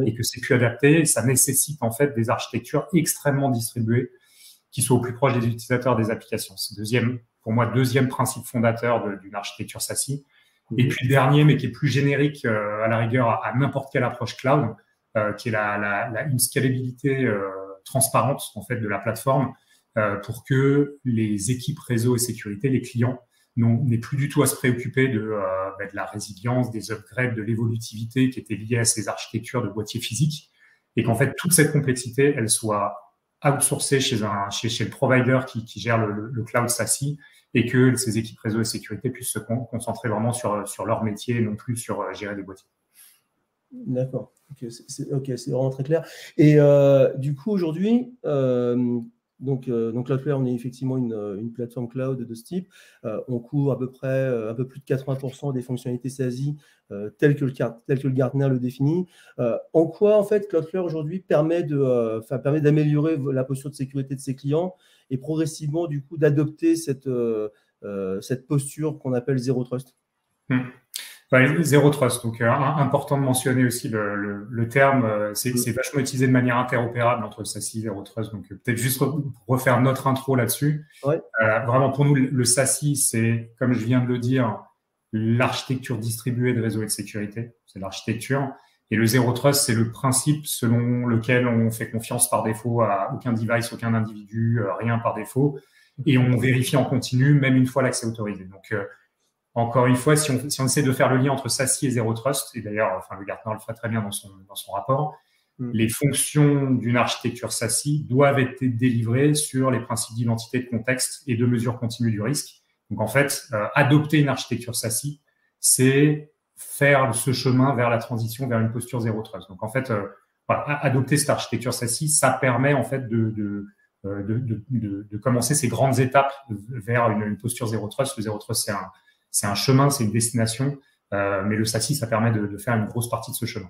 et que c'est plus adapté. Ça nécessite en fait des architectures extrêmement distribuées qui soient au plus proche des utilisateurs des applications. C'est pour moi, deuxième principe fondateur d'une architecture SASI. Et puis le dernier, mais qui est plus générique à la rigueur à n'importe quelle approche cloud, qui est une scalabilité transparente en fait de la plateforme pour que les équipes réseau et sécurité, les clients, n'aient plus du tout à se préoccuper de la résilience, des upgrades, de l'évolutivité qui était liée à ces architectures de boîtiers physiques, et qu'en fait toute cette complexité, elle soit outsourcée chez le provider qui gère le cloud SASI, et que ces équipes réseau et sécurité puissent se concentrer vraiment sur leur métier et non plus sur gérer des boîtiers. D'accord, c'est vraiment très clair. Et du coup, aujourd'hui, donc Cloudflare, on est effectivement une plateforme cloud de ce type. On couvre à peu près un peu plus de 80% des fonctionnalités SASI telles que le Gartner le définit. En quoi, en fait, Cloudflare aujourd'hui permet d'améliorer la posture de sécurité de ses clients et progressivement, du coup, d'adopter cette posture qu'on appelle Zero Trust? Zero Trust. Donc, important de mentionner aussi le terme. C'est vachement utilisé de manière interopérable entre SASI et Zero Trust. Donc, peut-être juste refaire notre intro là-dessus. Ouais. Vraiment, pour nous, le SASI, c'est, comme je viens de le dire, l'architecture distribuée de réseau et de sécurité. C'est l'architecture. Et le Zero Trust, c'est le principe selon lequel on fait confiance par défaut à aucun device, aucun individu, rien par défaut. Et on vérifie en continu, même une fois l'accès autorisé. Donc, encore une fois, si on essaie de faire le lien entre SASI et Zero Trust, et d'ailleurs, le Gartner le ferait très bien dans son rapport, les fonctions d'une architecture SASI doivent être délivrées sur les principes d'identité de contexte et de mesure continue du risque. Donc, en fait, adopter une architecture SASI, c'est faire ce chemin vers la transition vers une posture Zero Trust. Donc, en fait, adopter cette architecture SASI, ça permet en fait de commencer ces grandes étapes vers une posture Zero Trust. Le Zero Trust, c'est un chemin, c'est une destination, mais le SASI, ça permet de faire une grosse partie de ce chemin.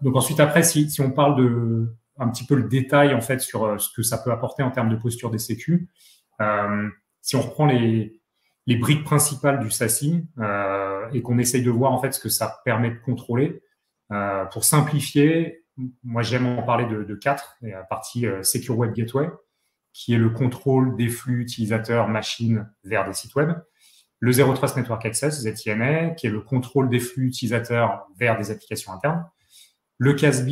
Donc ensuite, après, si on parle un petit peu le détail en fait sur ce que ça peut apporter en termes de posture des sécu, si on reprend les briques principales du SASI et qu'on essaye de voir en fait ce que ça permet de contrôler, pour simplifier, moi j'aime en parler de 4. Il y a la partie Secure Web Gateway, qui est le contrôle des flux utilisateurs machines vers des sites web. Le Zero Trust Network Access, ZTNA, qui est le contrôle des flux utilisateurs vers des applications internes. Le CASB,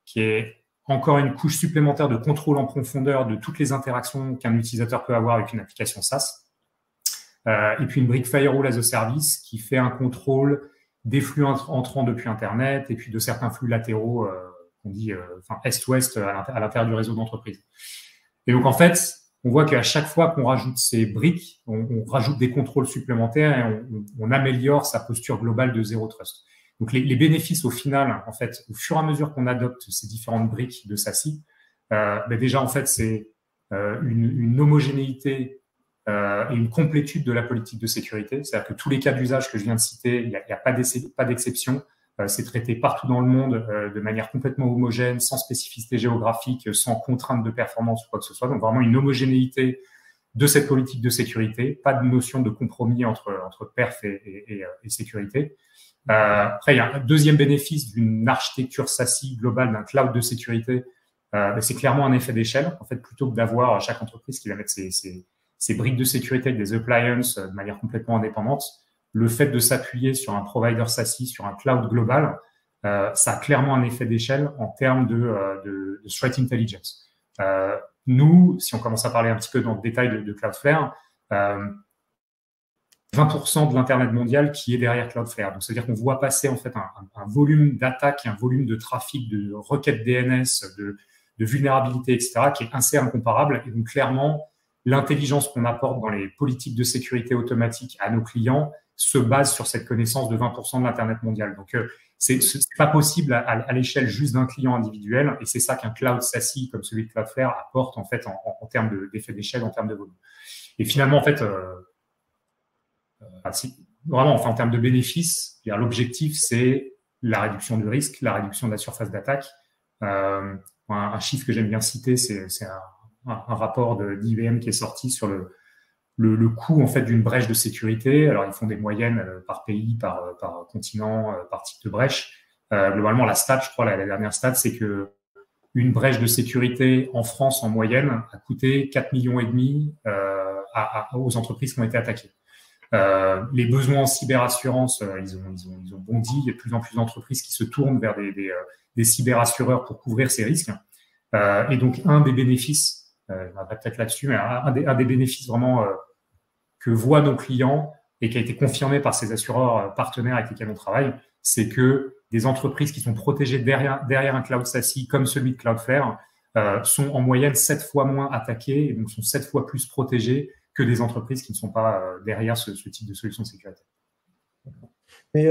qui est encore une couche supplémentaire de contrôle en profondeur de toutes les interactions qu'un utilisateur peut avoir avec une application SaaS. Et puis une brique Firewall as a Service, qui fait un contrôle des flux entrants depuis Internet et puis de certains flux latéraux, qu'on dit est-ouest à l'intérieur du réseau d'entreprise. Et donc, en fait, on voit qu'à chaque fois qu'on rajoute ces briques, on rajoute des contrôles supplémentaires et on améliore sa posture globale de Zero Trust. Donc, les bénéfices au final, en fait, au fur et à mesure qu'on adopte ces différentes briques de SASI, déjà, en fait, c'est une homogénéité et une complétude de la politique de sécurité. C'est-à-dire que tous les cas d'usage que je viens de citer, il n'y a pas d'exception. C'est traité partout dans le monde de manière complètement homogène, sans spécificité géographique, sans contrainte de performance ou quoi que ce soit. Donc vraiment une homogénéité de cette politique de sécurité, pas de notion de compromis entre perf et sécurité. Après, il y a un deuxième bénéfice d'une architecture SASI globale, d'un cloud de sécurité, c'est clairement un effet d'échelle. En fait, plutôt que d'avoir chaque entreprise qui va mettre ses briques de sécurité avec des appliances de manière complètement indépendante, le fait de s'appuyer sur un provider SASI, sur un cloud global, ça a clairement un effet d'échelle en termes de threat intelligence. Nous, si on commence à parler un petit peu dans le détail de Cloudflare, 20% de l'Internet mondial qui est derrière Cloudflare. Donc, c'est-à-dire qu'on voit passer en fait un volume d'attaques, un volume de trafic, de requêtes DNS, de vulnérabilités, etc., qui est assez incomparable. Et donc, clairement, l'intelligence qu'on apporte dans les politiques de sécurité automatique à nos clients se base sur cette connaissance de 20% de l'Internet mondial. Donc, c'est pas possible à l'échelle juste d'un client individuel, et c'est ça qu'un cloud SASI comme celui de Cloudflare apporte en fait en termes d'effet d'échelle, en termes de volume. Et finalement, en fait, vraiment, enfin, en termes de bénéfices, l'objectif, c'est la réduction du risque, la réduction de la surface d'attaque. Un chiffre que j'aime bien citer, c'est un rapport d'IBM qui est sorti sur le coût en fait d'une brèche de sécurité. Alors ils font des moyennes par pays, par continent, par type de brèche. Globalement, la stat, je crois, la dernière stat, c'est que une brèche de sécurité en France, en moyenne, a coûté 4,5 millions aux entreprises qui ont été attaquées. Les besoins en cyberassurance, ils ont bondi. Il y a de plus en plus d'entreprises qui se tournent vers des cyberassureurs pour couvrir ces risques. Et donc, un des bénéfices, je m'arrête peut-être là-dessus, mais un des bénéfices vraiment que voient nos clients et qui a été confirmé par ces assureurs partenaires avec lesquels on travaille, c'est que des entreprises qui sont protégées derrière un cloud SASE comme celui de Cloudflare sont en moyenne 7 fois moins attaquées et donc sont 7 fois plus protégées que des entreprises qui ne sont pas derrière ce type de solution de sécurité. Mais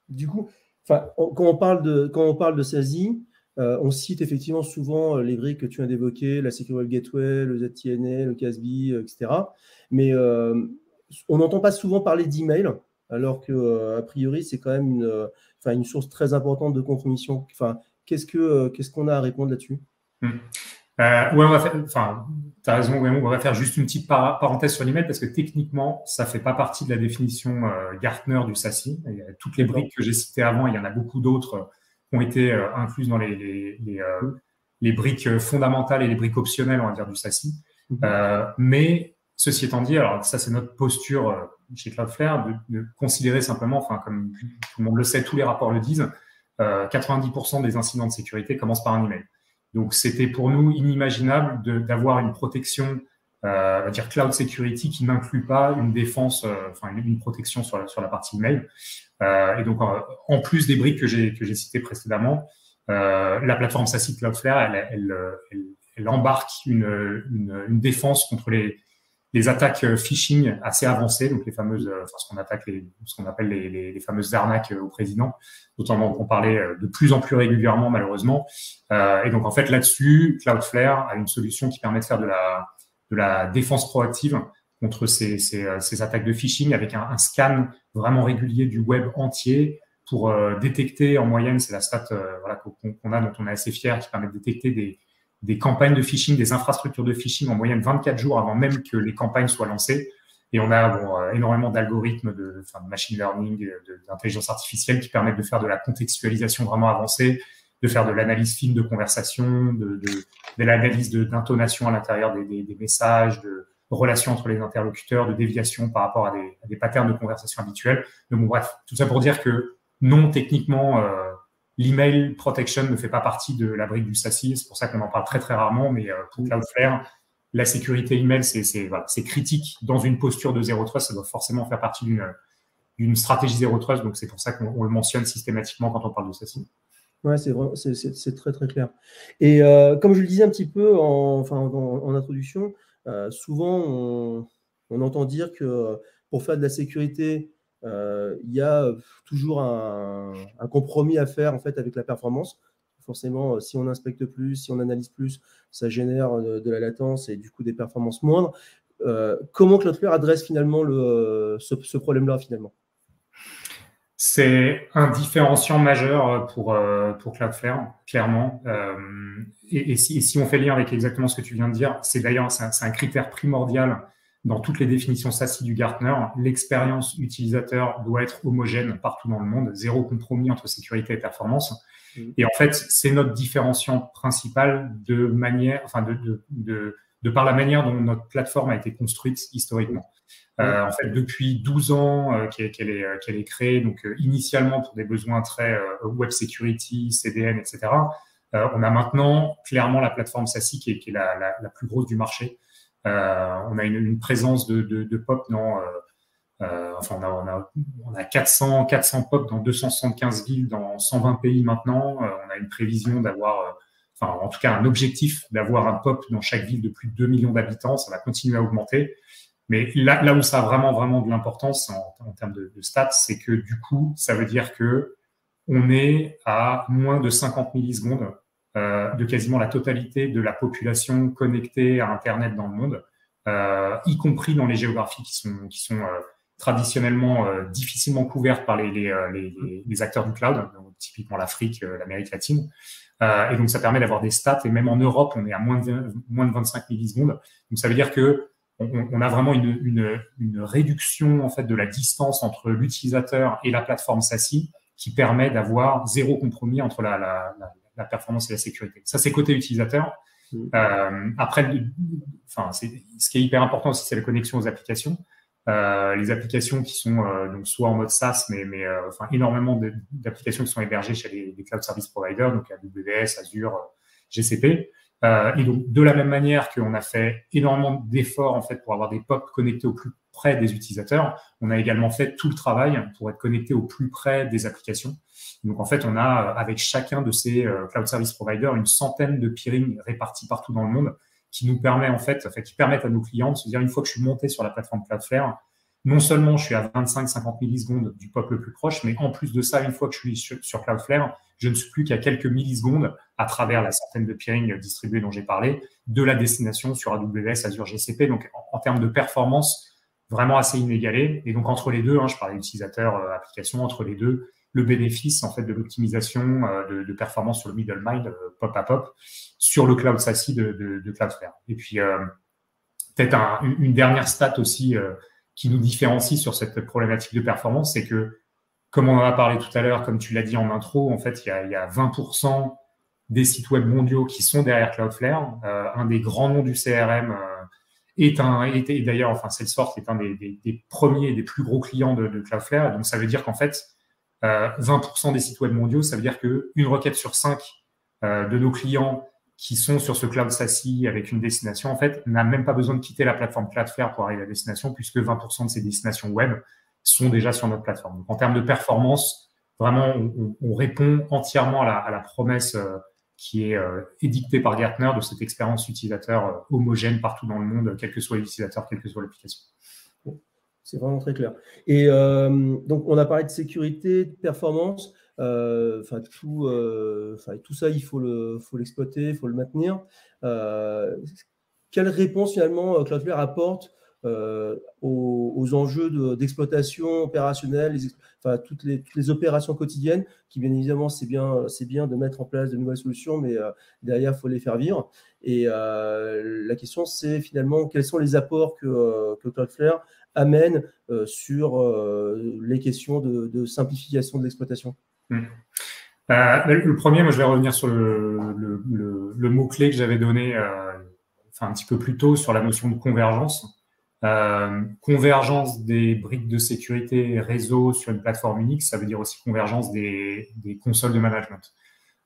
du coup, quand on parle de SASE, on cite effectivement souvent les briques que tu viens d'évoquer, la Secure Web Gateway, le ZTNA, le CASB, etc. Mais on n'entend pas souvent parler d'email, alors que a priori c'est quand même une source très importante de compromission. Enfin, qu'est-ce qu'on a à répondre là-dessus? Ouais, t'as raison, ouais, on va faire juste une petite parenthèse sur l'email parce que techniquement, ça fait pas partie de la définition Gartner du SASE. Il y a toutes les briques que j'ai citées avant, il y en a beaucoup d'autres qui ont été incluses dans les briques fondamentales et les briques optionnelles, on va dire, du SASE. Mais ceci étant dit, alors ça c'est notre posture chez Cloudflare de considérer simplement, enfin comme tout le monde le sait, tous les rapports le disent, 90% des incidents de sécurité commencent par un email. Donc, c'était pour nous inimaginable d'avoir une protection, on va dire cloud security, qui n'inclut pas une défense, une protection sur la partie email. Et donc, en plus des briques que j'ai citées précédemment, la plateforme SASE Cloudflare, elle embarque une défense contre les attaques phishing assez avancées, donc les fameuses, ce qu'on appelle les fameuses arnaques au président, dont on parlait de plus en plus régulièrement malheureusement. Et donc en fait là-dessus, Cloudflare a une solution qui permet de faire de la défense proactive contre ces attaques de phishing avec un scan vraiment régulier du web entier pour détecter en moyenne, c'est la stat qu'on a, dont on est assez fier, qui permet de détecter des campagnes de phishing, des infrastructures de phishing en moyenne 24 jours avant même que les campagnes soient lancées. Et on a énormément d'algorithmes de machine learning, d'intelligence artificielle qui permettent de faire de la contextualisation vraiment avancée, de faire de l'analyse fine de conversation, de l'analyse d'intonation à l'intérieur des messages, de relations entre les interlocuteurs, de déviation par rapport à des patterns de conversation habituels. Donc bref, tout ça pour dire que non, techniquement, l'email protection ne fait pas partie de la brique du SASE, c'est pour ça qu'on en parle très très rarement, mais pour Cloudflare, la sécurité email, c'est critique dans une posture de Zero Trust, ça doit forcément faire partie d'une stratégie Zero Trust, donc c'est pour ça qu'on le mentionne systématiquement quand on parle de SASE. Ouais, c'est très très clair. Et comme je le disais un petit peu en introduction, souvent on entend dire que pour faire de la sécurité, il y a toujours un compromis à faire en fait avec la performance. Forcément, si on inspecte plus, si on analyse plus, ça génère de la latence et du coup des performances moindres. Comment Cloudflare adresse finalement ce problème-là finalement? C'est un différenciant majeur pour Cloudflare, clairement. Et si on fait lien avec exactement ce que tu viens de dire, c'est un critère primordial dans toutes les définitions SASE du Gartner. L'expérience utilisateur doit être homogène partout dans le monde, zéro compromis entre sécurité et performance. Et en fait, c'est notre différenciant principal de par la manière dont notre plateforme a été construite historiquement. En fait, depuis 12 ans qu'elle est créée, donc initialement pour des besoins très web security, CDN, etc. On a maintenant clairement la plateforme SASE qui est la plus grosse du marché. On a une présence de POP dans on a 400 POP dans 275 villes dans 120 pays maintenant. On a une prévision d'avoir, en tout cas un objectif d'avoir un POP dans chaque ville de plus de 2 millions d'habitants. Ça va continuer à augmenter. Mais là où ça a vraiment de l'importance en termes de stats, c'est que du coup, ça veut dire que on est à moins de 50 millisecondes de quasiment la totalité de la population connectée à Internet dans le monde, y compris dans les géographies qui sont traditionnellement difficilement couvertes par les acteurs du cloud, donc typiquement l'Afrique, l'Amérique latine. Et donc, ça permet d'avoir des stats. Et même en Europe, on est à moins de 25 millisecondes. Donc, ça veut dire que on a vraiment une réduction en fait de la distance entre l'utilisateur et la plateforme SASE qui permet d'avoir zéro compromis entre la performance et la sécurité. Ça, c'est côté utilisateur. Après, ce qui est hyper important aussi, c'est la connexion aux applications. Les applications qui sont donc soit en mode SaaS, mais énormément d'applications qui sont hébergées chez les cloud service providers, donc AWS, Azure, GCP. Et donc, de la même manière qu'on a fait énormément d'efforts en fait pour avoir des POP connectés au plus près des utilisateurs, on a également fait tout le travail pour être connecté au plus près des applications. Donc, en fait, on a avec chacun de ces cloud service providers une centaine de peering répartis partout dans le monde qui nous permet qui permettent à nos clients de se dire une fois que je suis monté sur la plateforme Cloudflare, non seulement je suis à 25-50 millisecondes du POP le plus proche, mais en plus de ça, une fois que je suis sur Cloudflare, je ne suis plus qu'à quelques millisecondes à travers la centaine de peering distribués dont j'ai parlé, de la destination sur AWS, Azure, GCP. Donc, en termes de performance, vraiment assez inégalé. Et donc, entre les deux, je parlais d'utilisateur, application, entre les deux, le bénéfice en fait de l'optimisation de performance sur le middle mile, pop à pop, sur le cloud SASE de Cloudflare. Et puis, peut-être une dernière stat aussi qui nous différencie sur cette problématique de performance, c'est que, comme on en a parlé tout à l'heure, comme tu l'as dit en intro, en fait, il y a 20% des sites web mondiaux qui sont derrière Cloudflare. Un des grands noms du CRM et d'ailleurs, Salesforce est un des premiers et des plus gros clients de Cloudflare. Donc, ça veut dire qu'en fait, 20% des sites web mondiaux, ça veut dire qu'une requête sur 5 de nos clients qui sont sur ce cloud SASE avec une destination, en fait, n'a même pas besoin de quitter la plateforme Cloudflare pour arriver à la destination, puisque 20% de ces destinations web sont déjà sur notre plateforme. Donc, en termes de performance, vraiment, on répond entièrement à la promesse qui est édictée par Gartner de cette expérience utilisateur homogène partout dans le monde, quel que soit l'utilisateur, quelle que soit l'application. C'est vraiment très clair. Et donc, on a parlé de sécurité, de performance. Tout ça, il faut l'exploiter, il faut le maintenir. Quelle réponse finalement Cloudflare apporte aux enjeux d'exploitation opérationnelle, toutes les opérations quotidiennes, qui bien évidemment, c'est bien de mettre en place de nouvelles solutions, mais derrière, il faut les faire vivre. Et la question, c'est finalement quels sont les apports que Cloudflare amène sur les questions de simplification de l'exploitation. Le premier, moi, je vais revenir sur le mot-clé que j'avais donné un petit peu plus tôt sur la notion de convergence. Convergence des briques de sécurité réseau sur une plateforme unique, ça veut dire aussi convergence des consoles de management.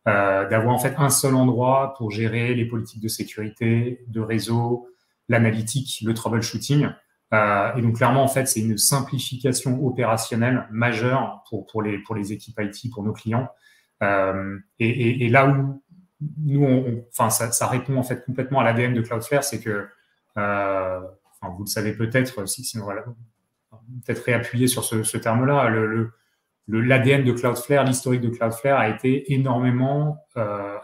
D'avoir en fait un seul endroit pour gérer les politiques de sécurité, de réseau, l'analytique, le troubleshooting. Et donc clairement en fait c'est une simplification opérationnelle majeure pour les équipes IT, pour nos clients. Et là où nous ça répond en fait complètement à l'ADN de Cloudflare, c'est que vous le savez peut-être, sinon voilà, peut-être réappuyer sur ce terme-là. L'ADN de Cloudflare, l'historique de Cloudflare a été énormément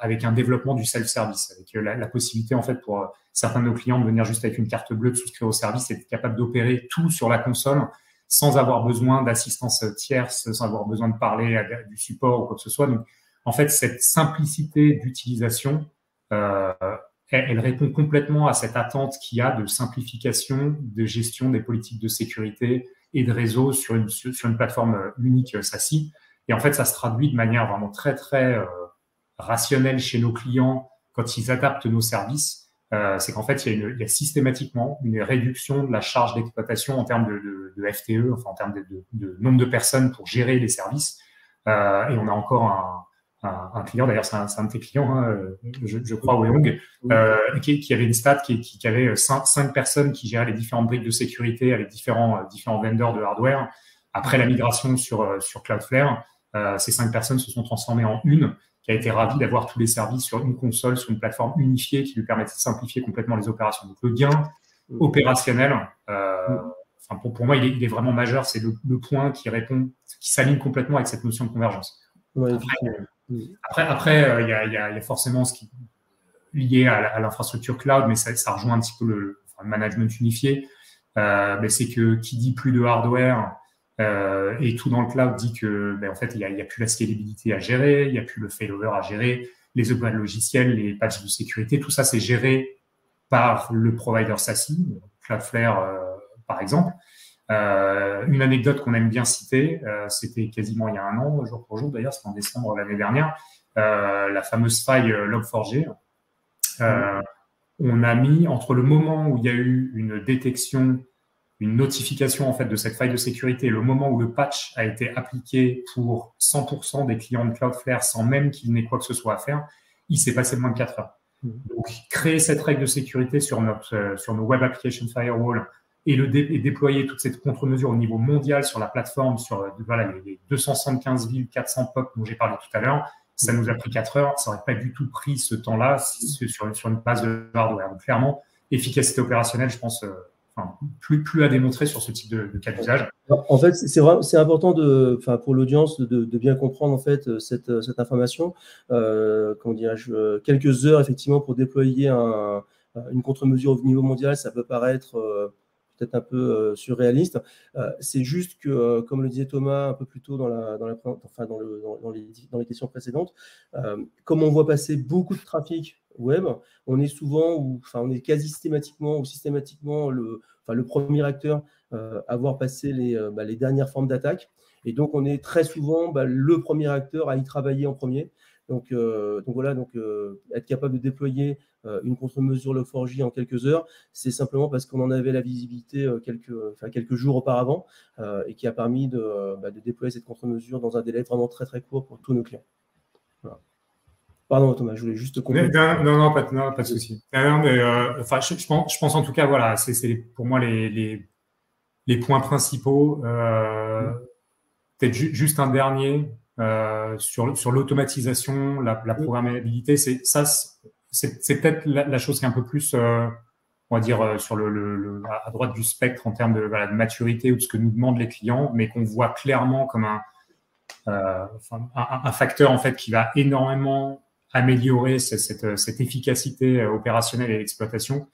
avec un développement du self-service, avec la possibilité en fait pour certains de nos clients de venir juste avec une carte bleue, de souscrire au service et d'être capable d'opérer tout sur la console sans avoir besoin d'assistance tierce, sans avoir besoin de parler du support ou quoi que ce soit. Donc, en fait, cette simplicité d'utilisation, elle répond complètement à cette attente qu'il y a de simplification, de gestion des politiques de sécurité et de réseau sur une plateforme unique SASE. Et en fait, ça se traduit de manière vraiment très, très rationnelle chez nos clients quand ils adaptent nos services. C'est qu'en fait, il y a systématiquement une réduction de la charge d'exploitation en termes de FTE, en termes de nombre de personnes pour gérer les services. Et on a encore un client, d'ailleurs c'est un de tes clients, je crois, Weong, qui avait une stat qui avait 5 personnes qui géraient les différentes briques de sécurité avec différents vendors de hardware. Après la migration sur Cloudflare, ces 5 personnes se sont transformées en une qui a été ravie d'avoir tous les services sur une console, sur une plateforme unifiée qui lui permettait de simplifier complètement les opérations. Donc le gain opérationnel, pour moi, il est vraiment majeur. C'est le point qui s'aligne complètement avec cette notion de convergence. Ouais, Après, il y a forcément ce qui est lié à l'infrastructure cloud, mais ça rejoint un petit peu le management unifié. C'est que qui dit plus de hardware et tout dans le cloud dit que en fait il y a plus la scalabilité à gérer, il y a plus le failover à gérer, les upgrades logiciels, les patchs de sécurité, tout ça c'est géré par le provider SASE, Cloudflare par exemple. Une anecdote qu'on aime bien citer, c'était quasiment il y a un an, jour pour jour d'ailleurs, c'était en décembre l'année dernière, la fameuse faille Log4j. On a mis entre le moment où il y a eu une détection, une notification en fait de cette faille de sécurité, et le moment où le patch a été appliqué pour 100% des clients de Cloudflare sans même qu'il n'ait quoi que ce soit à faire, il s'est passé moins de 4 heures. Donc, créer cette règle de sécurité sur nos Web Application Firewall et déployer toute cette contre-mesure au niveau mondial sur la plateforme, sur voilà, les 275 villes, 400 POP dont j'ai parlé tout à l'heure, ça nous a pris 4 heures. Ça n'aurait pas du tout pris ce temps-là sur une base de hardware. Donc, clairement, efficacité opérationnelle, je pense, plus à démontrer sur ce type de cas d'usage. En fait, c'est important pour l'audience de bien comprendre en fait cette information. Comment dirais-je, quelques heures effectivement pour déployer une contre-mesure au niveau mondial, ça peut paraître peut-être un peu surréaliste. C'est juste que, comme le disait Thomas un peu plus tôt dans les questions précédentes, comme on voit passer beaucoup de trafic web, on est quasi systématiquement le premier acteur à voir passer les dernières formes d'attaque. Et donc, on est très souvent le premier acteur à y travailler en premier. Donc voilà, être capable de déployer une contre-mesure Log4j en quelques heures, c'est simplement parce qu'on en avait la visibilité quelques jours auparavant et qui a permis de déployer cette contre-mesure dans un délai vraiment très très court pour tous nos clients. Voilà. Pardon Thomas, je voulais juste compléter. Non, pas de souci. Je pense en tout cas, voilà, c'est pour moi les points principaux. Peut-être juste un dernier. Sur l'automatisation, la programmabilité, c'est peut-être la chose qui est un peu plus, on va dire, sur à droite du spectre en termes de maturité ou de ce que nous demandent les clients, mais qu'on voit clairement comme un facteur en fait qui va énormément améliorer cette efficacité opérationnelle et d'exploitation.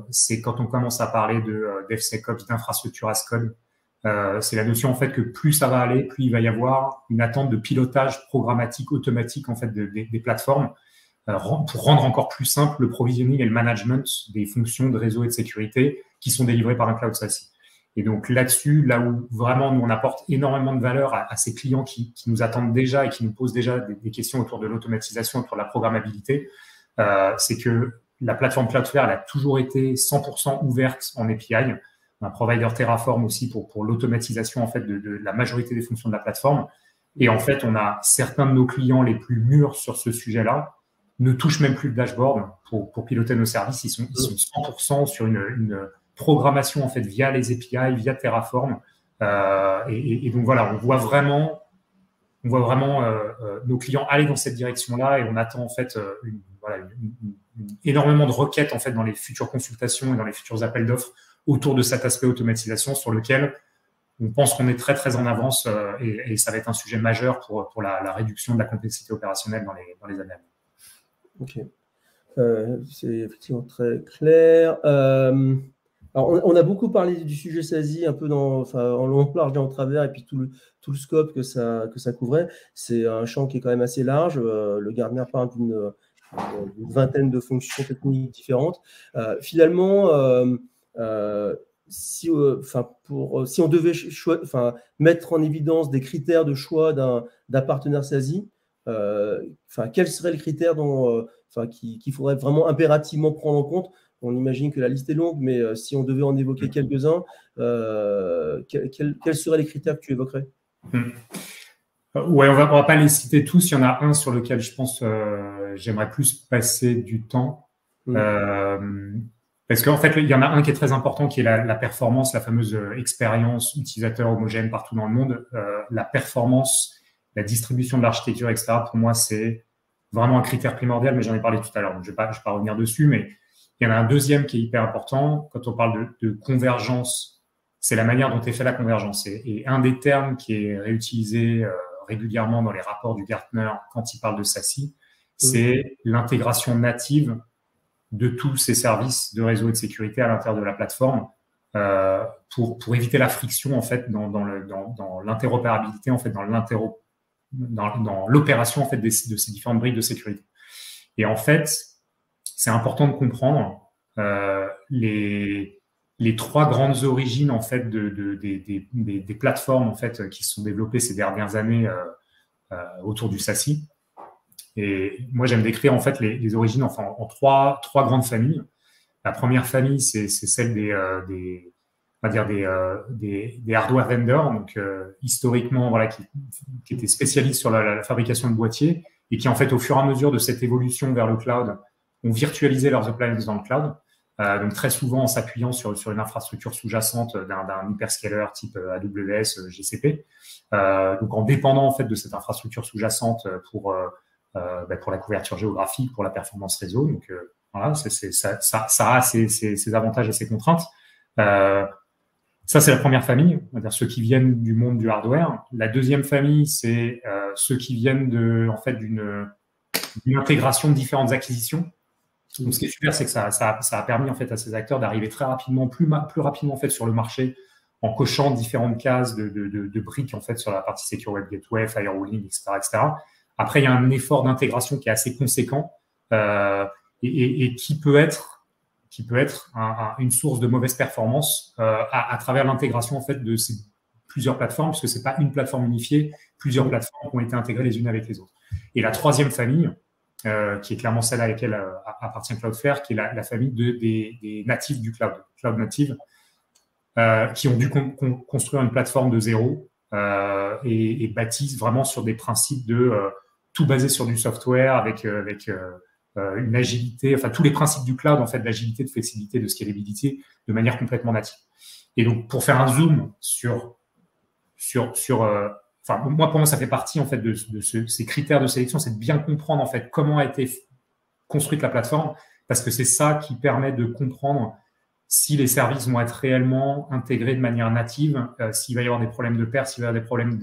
C'est quand on commence à parler de DevSecOps, d'infrastructure as code. C'est la notion en fait que plus ça va aller, plus il va y avoir une attente de pilotage programmatique automatique en fait des plateformes pour rendre encore plus simple le provisioning et le management des fonctions de réseau et de sécurité qui sont délivrées par un cloud SASE. Et donc là-dessus, là où vraiment nous on apporte énormément de valeur à ces clients qui nous attendent déjà et qui nous posent déjà des questions autour de l'automatisation, autour de la programmabilité, c'est que la plateforme Cloudflare elle a toujours été 100% ouverte en API. Un provider Terraform aussi pour l'automatisation en fait de la majorité des fonctions de la plateforme. Et en fait, on a certains de nos clients les plus mûrs sur ce sujet-là ne touchent même plus le dashboard pour piloter nos services. Ils sont 100% sur une programmation en fait via les API, via Terraform. Et donc voilà, on voit vraiment nos clients aller dans cette direction-là et on attend en fait énormément de requêtes en fait dans les futures consultations et dans les futurs appels d'offres autour de cet aspect automatisation sur lequel on pense qu'on est très très en avance et ça va être un sujet majeur pour la réduction de la complexité opérationnelle dans les années à venir. Ok, c'est effectivement très clair. Alors on a beaucoup parlé du sujet SASE un peu en long, large et en travers et puis tout le scope que ça couvrait. C'est un champ qui est quand même assez large. Le Gartner parle d'une vingtaine de fonctions techniques différentes. Finalement, si on devait mettre en évidence des critères de choix d'un partenaire SASE, quels seraient les critères qu'il faudrait vraiment impérativement prendre en compte? On imagine que la liste est longue, mais si on devait en évoquer quelques-uns, quels seraient les critères que tu évoquerais? Ouais, on va pas les citer tous. Il y en a un sur lequel je pense j'aimerais plus passer du temps. Parce qu'en fait, il y en a un qui est très important, qui est la performance, la fameuse expérience utilisateur homogène partout dans le monde. La performance, la distribution de l'architecture, etc. Pour moi, c'est vraiment un critère primordial, mais j'en ai parlé tout à l'heure, donc je vais pas revenir dessus. Mais il y en a un deuxième qui est hyper important. Quand on parle de convergence, c'est la manière dont est fait la convergence. Et un des termes qui est réutilisé régulièrement dans les rapports du Gartner quand il parle de SASE, c'est l'intégration native de tous ces services de réseau et de sécurité à l'intérieur de la plateforme pour éviter la friction en fait dans l'interopérabilité en fait dans l'opération en fait de ces différentes briques de sécurité. Et en fait, c'est important de comprendre les les trois grandes origines en fait des plateformes en fait qui se sont développées ces dernières années autour du SASI. Et moi, j'aime décrire en fait les origines enfin, en trois grandes familles. La première famille, c'est celle on va dire des hardware vendors, donc historiquement voilà, qui étaient spécialistes sur la fabrication de boîtiers et qui en fait au fur et à mesure de cette évolution vers le cloud ont virtualisé leurs appliances dans le cloud. Donc très souvent en s'appuyant sur une infrastructure sous-jacente d'un hyperscaler type AWS, GCP. Donc en dépendant en fait de cette infrastructure sous-jacente pour la couverture géographique, pour la performance réseau. Donc voilà, ça a ses avantages et ses contraintes. Ça, c'est la première famille, on va dire ceux qui viennent du monde du hardware. La deuxième famille, c'est ceux qui viennent d'une intégration de différentes acquisitions. Donc, ce qui est super, c'est que ça a permis en fait à ces acteurs d'arriver très rapidement, plus rapidement en fait sur le marché, en cochant différentes cases de briques en fait sur la partie Secure Web Gateway, firewalling, etc., etc. Après, il y a un effort d'intégration qui est assez conséquent et qui peut être une source de mauvaise performance à travers l'intégration en fait de ces plusieurs plateformes, puisque c'est pas une plateforme unifiée, plusieurs plateformes qui ont été intégrées les unes avec les autres. Et la troisième famille, qui est clairement celle à laquelle appartient Cloudflare, qui est la famille des natifs du cloud native, qui ont dû construire une plateforme de zéro et bâtissent vraiment sur des principes de tout basé sur du software avec une agilité, enfin tous les principes du cloud en fait, d'agilité, de flexibilité, de scalabilité, de manière complètement native. Et donc pour faire un zoom moi pour moi ça fait partie en fait de ces critères de sélection, c'est de bien comprendre en fait comment a été construite la plateforme, parce que c'est ça qui permet de comprendre si les services vont être réellement intégrés de manière native, s'il va y avoir des problèmes de perte, s'il va y avoir des problèmes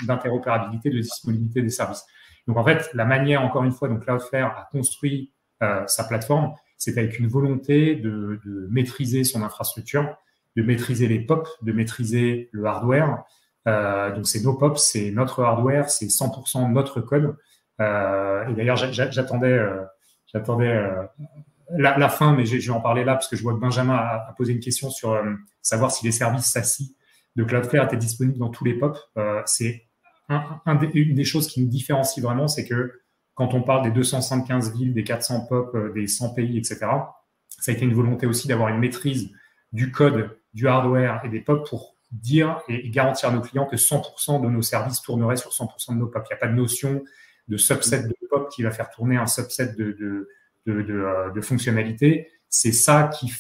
d'interopérabilité, de disponibilité des services. Donc, en fait, la manière, encore une fois, dont Cloudflare a construit sa plateforme, c'est avec une volonté de maîtriser son infrastructure, de maîtriser les POP, de maîtriser le hardware. Donc, c'est nos POP, c'est notre hardware, c'est 100% notre code. Et d'ailleurs, j'attendais la fin, mais je vais en parler là parce que je vois que Benjamin a posé une question sur savoir si les services SASI de Cloudflare étaient disponibles dans tous les POP. C'est une des choses qui nous différencie vraiment, c'est que quand on parle des 275 villes, des 400 POP, des 100 pays, etc., ça a été une volonté aussi d'avoir une maîtrise du code, du hardware et des POP pour dire et garantir à nos clients que 100% de nos services tourneraient sur 100% de nos POP. Il n'y a pas de notion de subset de POP qui va faire tourner un subset de fonctionnalités. C'est ça qui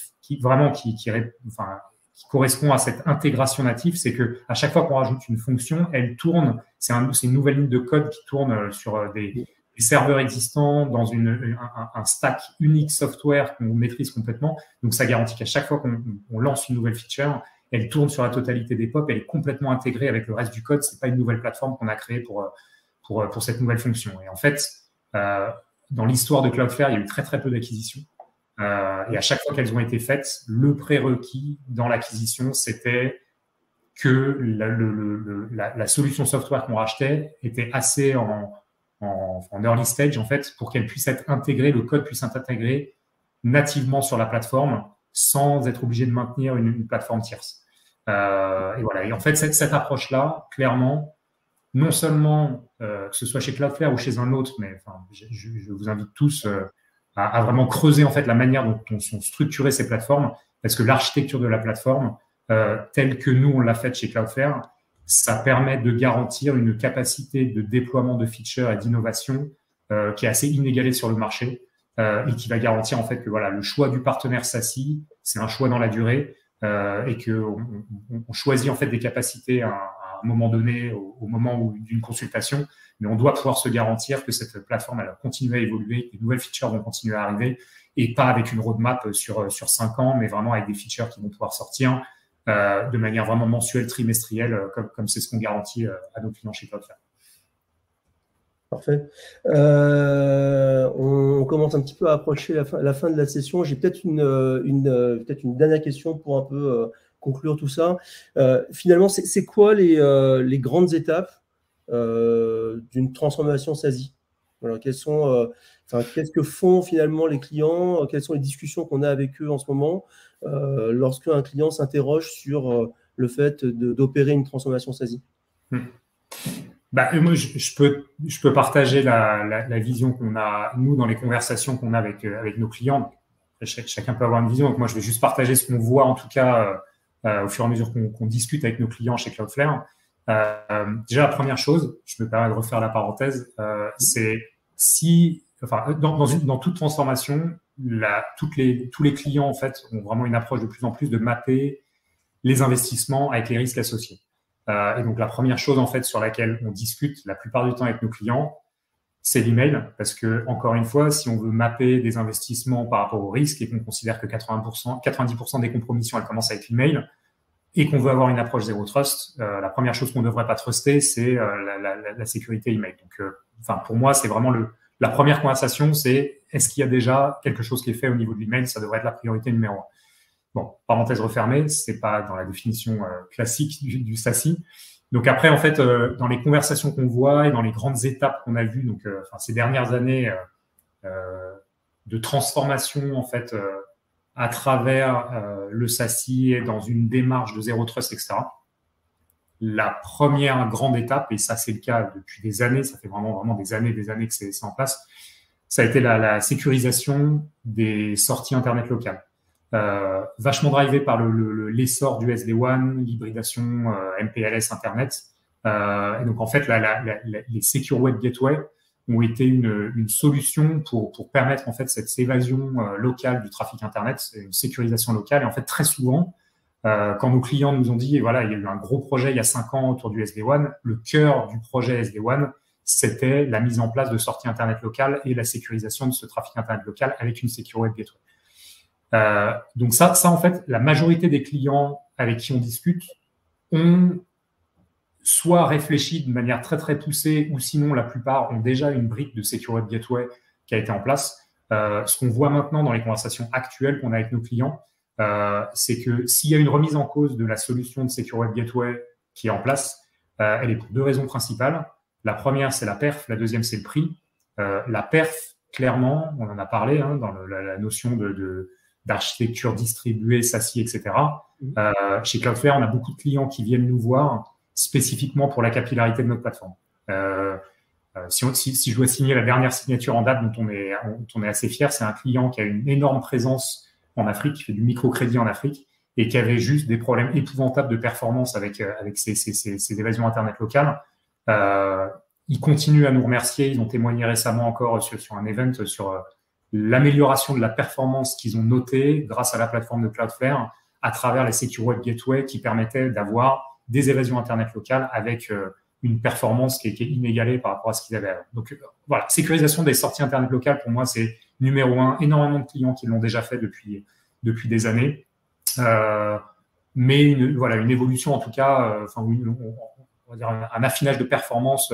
correspond à cette intégration native, c'est que à chaque fois qu'on rajoute une fonction, elle tourne, c'est une nouvelle ligne de code qui tourne sur des serveurs existants dans un stack unique software qu'on maîtrise complètement. Donc, ça garantit qu'à chaque fois qu'on lance une nouvelle feature, elle tourne sur la totalité des POP, elle est complètement intégrée avec le reste du code. C'est pas une nouvelle plateforme qu'on a créée pour cette nouvelle fonction. Et en fait, dans l'histoire de Cloudflare, il y a eu très, très peu d'acquisitions. Et à chaque fois qu'elles ont été faites, le prérequis dans l'acquisition, c'était que la solution software qu'on rachetait était assez en early stage, en fait, pour qu'elle puisse être intégrée, le code puisse être intégré nativement sur la plateforme sans être obligé de maintenir une plateforme tierce. Et voilà. Et en fait, cette approche-là, clairement, non seulement que ce soit chez Cloudflare ou chez un autre, mais enfin, je vous invite tous à vraiment creuser en fait la manière dont sont structurées ces plateformes, parce que l'architecture de la plateforme, telle que nous on l'a faite chez Cloudflare, ça permet de garantir une capacité de déploiement de features et d'innovation qui est assez inégalée sur le marché et qui va garantir en fait que voilà, le choix du partenaire SASI, c'est un choix dans la durée et que on choisit en fait des capacités à un moment donné, au moment d'une consultation, mais on doit pouvoir se garantir que cette plateforme elle va continuer à évoluer, que les nouvelles features vont continuer à arriver, et pas avec une roadmap sur 5 ans, mais vraiment avec des features qui vont pouvoir sortir de manière vraiment mensuelle, trimestrielle, comme c'est ce qu'on garantit à nos clients chez Cloudflare. Parfait. On commence un petit peu à approcher la fin de la session. J'ai peut-être une dernière question pour un peu conclure tout ça. Finalement, c'est quoi les grandes étapes d'une transformation SASI Voilà, qu'est-ce que font finalement les clients? Quelles sont les discussions qu'on a avec eux en ce moment lorsque un client s'interroge sur le fait d'opérer une transformation SASI? Moi, je peux partager la vision qu'on a, nous, dans les conversations qu'on a avec nos clients. Chacun peut avoir une vision. Donc, moi, je vais juste partager ce qu'on voit, en tout cas, au fur et à mesure qu'on discute avec nos clients chez Cloudflare. Déjà, la première chose, je me permets de refaire la parenthèse, c'est dans toute transformation, tous les clients, en fait, ont vraiment une approche de plus en plus de mapper les investissements avec les risques associés. Et donc, la première chose, en fait, sur laquelle on discute la plupart du temps avec nos clients, c'est l'email. Parce que, encore une fois, si on veut mapper des investissements par rapport aux risques et qu'on considère que 90% des compromissions, elles commencent avec l'email et qu'on veut avoir une approche zéro trust, la première chose qu'on ne devrait pas truster, c'est la sécurité email. Donc, pour moi, c'est vraiment la première conversation, c'est est-ce qu'il y a déjà quelque chose qui est fait au niveau de l'email? Ça devrait être la priorité numéro 1. Bon, parenthèse refermée, c'est pas dans la définition classique du SASI. Donc après, en fait, dans les conversations qu'on voit et dans les grandes étapes qu'on a vues, donc ces dernières années de transformation, en fait, à travers le SASI et dans une démarche de zéro trust, etc. La première grande étape, et ça c'est le cas depuis des années, ça fait vraiment des années que c'est en place, ça a été la sécurisation des sorties Internet locales. Vachement drivé par l'essor du SD-WAN, l'hybridation MPLS Internet. Et donc, en fait, les Secure Web Gateway ont été une solution pour permettre, en fait, cette évasion locale du trafic Internet, une sécurisation locale. Et en fait, très souvent, quand nos clients nous ont dit, et voilà, il y a eu un gros projet il y a 5 ans autour du SD-WAN, le cœur du projet SD-WAN, c'était la mise en place de sorties Internet locales et la sécurisation de ce trafic Internet local avec une Secure Web Gateway. Donc ça, en fait, la majorité des clients avec qui on discute ont soit réfléchi de manière très, très poussée, ou sinon, la plupart ont déjà une brique de Secure Web Gateway qui a été en place. Ce qu'on voit maintenant dans les conversations actuelles qu'on a avec nos clients, c'est que s'il y a une remise en cause de la solution de Secure Web Gateway qui est en place, elle est pour 2 raisons principales. La première, c'est la perf. La deuxième, c'est le prix. La perf, clairement, on en a parlé dans la notion d'architecture distribuée, SASI, etc. Chez Cloudflare, on a beaucoup de clients qui viennent nous voir spécifiquement pour la capillarité de notre plateforme. Si je dois signer la dernière signature en date dont on est assez fier, c'est un client qui a une énorme présence en Afrique, qui fait du microcrédit en Afrique et qui avait juste des problèmes épouvantables de performance avec ses évasions Internet locales. Ils continuent à nous remercier. Ils ont témoigné récemment encore sur un event sur l'amélioration de la performance qu'ils ont notée grâce à la plateforme de Cloudflare à travers les Secure Web Gateway qui permettaient d'avoir des évasions Internet locales avec une performance qui est inégalée par rapport à ce qu'ils avaient avant. Donc voilà, sécurisation des sorties Internet locales, pour moi, c'est numéro 1. Énormément de clients qui l'ont déjà fait depuis des années. Mais une évolution, en tout cas, on va dire un affinage de performance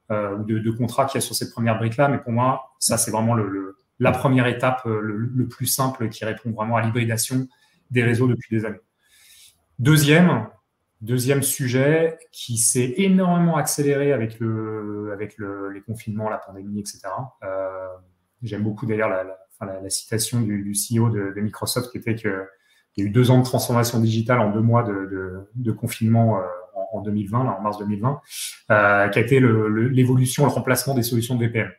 ou de contrat qu'il y a sur cette première brique-là. Mais pour moi, ça, c'est vraiment la première étape, le plus simple qui répond vraiment à l'hybridation des réseaux depuis des années. Deuxième sujet qui s'est énormément accéléré avec les confinements, la pandémie, etc. J'aime beaucoup d'ailleurs la citation du CEO de Microsoft qui était qu'il y a eu 2 ans de transformation digitale en 2 mois de confinement en 2020, là, en mars 2020, qui a été l'évolution, le remplacement des solutions de VPN.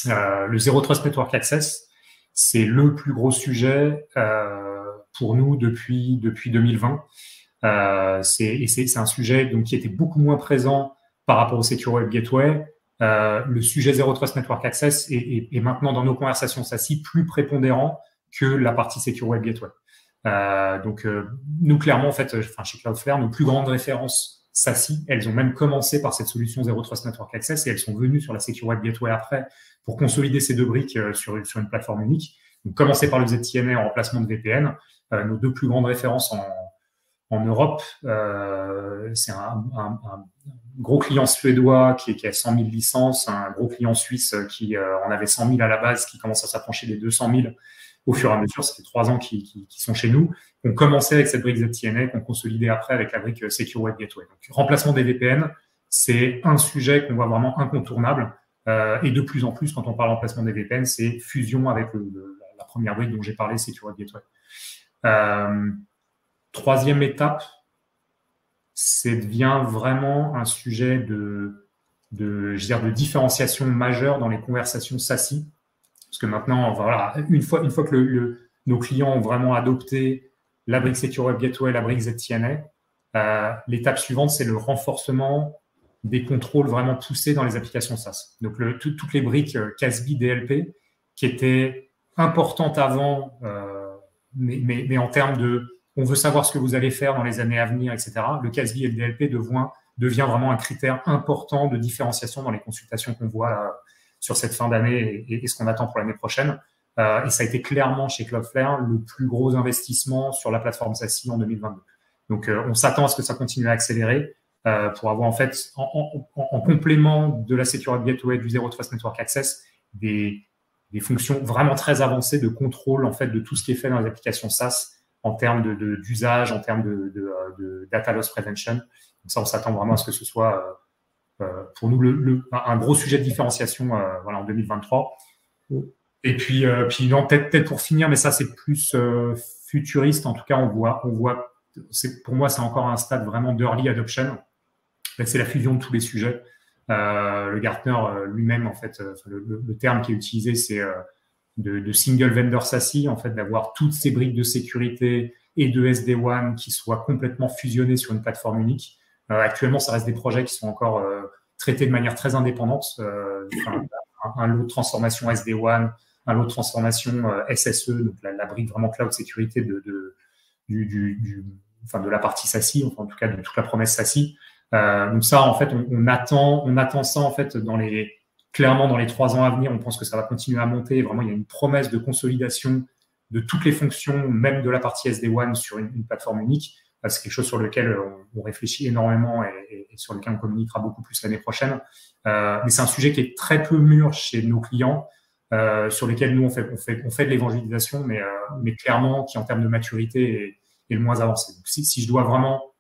Le Zero Trust Network Access, c'est le plus gros sujet pour nous depuis 2020. C'est un sujet donc qui était beaucoup moins présent par rapport au Secure Web Gateway. Le sujet Zero Trust Network Access est maintenant dans nos conversations SASI plus prépondérant que la partie Secure Web Gateway. Nous, clairement, en fait, chez Cloudflare, nos plus grandes références SASI, elles ont même commencé par cette solution Zero Trust Network Access et elles sont venues sur la Secure Web Gateway après pour consolider ces 2 briques sur une plateforme unique. Donc, commencer par le ZTNA en remplacement de VPN. Nos 2 plus grandes références en Europe, c'est un gros client suédois qui a 100 000 licences, un gros client suisse qui en avait 100 000 à la base, qui commence à s'approcher des 200 000 au fur et à mesure. Ça fait 3 ans qui sont chez nous. On commençait avec cette brique ZTNA, qu'on consolidait après avec la brique Secure Web Gateway. Donc, remplacement des VPN, c'est un sujet qu'on voit vraiment incontournable. Et de plus en plus, quand on parle d'emplacement des VPN, c'est fusion avec la première brique dont j'ai parlé, Secure Web Gateway. Troisième étape, c'est devient vraiment un sujet je veux dire, de différenciation majeure dans les conversations SASI. Parce que maintenant, voilà, une fois que nos clients ont vraiment adopté la brique Secure Web Gateway, la brique ZTNA, l'étape suivante, c'est le renforcement des contrôles vraiment poussés dans les applications SaaS. Donc, toutes les briques CASB, DLP, qui étaient importantes avant, mais en termes de on veut savoir ce que vous allez faire dans les années à venir, etc. Le CASB et le DLP devient vraiment un critère important de différenciation dans les consultations qu'on voit là, sur cette fin d'année et ce qu'on attend pour l'année prochaine. Et ça a été clairement chez Cloudflare le plus gros investissement sur la plateforme SASI en 2022. Donc, on s'attend à ce que ça continue à accélérer pour avoir en fait, en complément de la Secure Web Gateway, du Zero Trust Network Access, des fonctions vraiment très avancées de contrôle en fait de tout ce qui est fait dans les applications SaaS en termes d'usage, en termes de data loss prevention. Donc ça, on s'attend vraiment à ce que ce soit pour nous un gros sujet de différenciation voilà, en 2023. Et puis non, peut-être pour finir, mais ça c'est plus futuriste. En tout cas, on voit pour moi, c'est encore un stade vraiment d'early adoption. C'est la fusion de tous les sujets. Le Gartner lui-même, en fait, le terme qui est utilisé, c'est de single vendor SASI, en fait, d'avoir toutes ces briques de sécurité et de SD-WAN qui soient complètement fusionnées sur une plateforme unique. Actuellement, ça reste des projets qui sont encore traités de manière très indépendante. Un lot de transformation SD-WAN, un lot de transformation SSE, donc la brique vraiment cloud sécurité de la partie SASI, enfin, en tout cas de toute la promesse SASI. Donc ça, en fait, on attend ça en fait clairement dans les 3 ans à venir. On pense que ça va continuer à monter. Vraiment, il y a une promesse de consolidation de toutes les fonctions, même de la partie SD-WAN sur une plateforme unique. C'est quelque chose sur lequel on réfléchit énormément et sur lequel on communiquera beaucoup plus l'année prochaine. Mais c'est un sujet qui est très peu mûr chez nos clients, sur lesquels nous on fait de l'évangélisation, mais clairement qui en termes de maturité est le moins avancé. Donc, si je dois vraiment,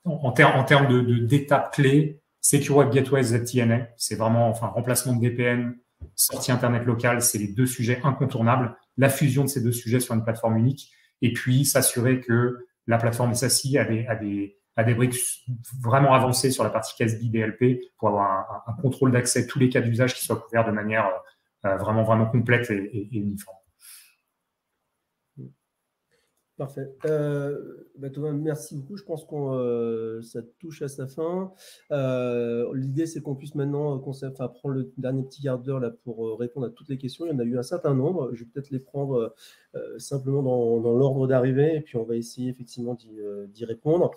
en termes d'étapes clés, Secure Web Gateway, ZTNA, c'est vraiment, remplacement de VPN, sortie Internet locale, c'est les 2 sujets incontournables. La fusion de ces 2 sujets sur une plateforme unique, et puis s'assurer que la plateforme SASI a des briques vraiment avancées sur la partie CASB, DLP pour avoir un contrôle d'accès à tous les cas d'usage qui soient couverts de manière vraiment, vraiment complète et uniforme. Parfait. Thomas, merci beaucoup. Je pense que ça touche à sa fin. L'idée, c'est qu'on puisse maintenant prendre le dernier petit quart d'heure là pour répondre à toutes les questions. Il y en a eu un certain nombre. Je vais peut-être les prendre simplement dans l'ordre d'arrivée et puis on va essayer effectivement d'y répondre.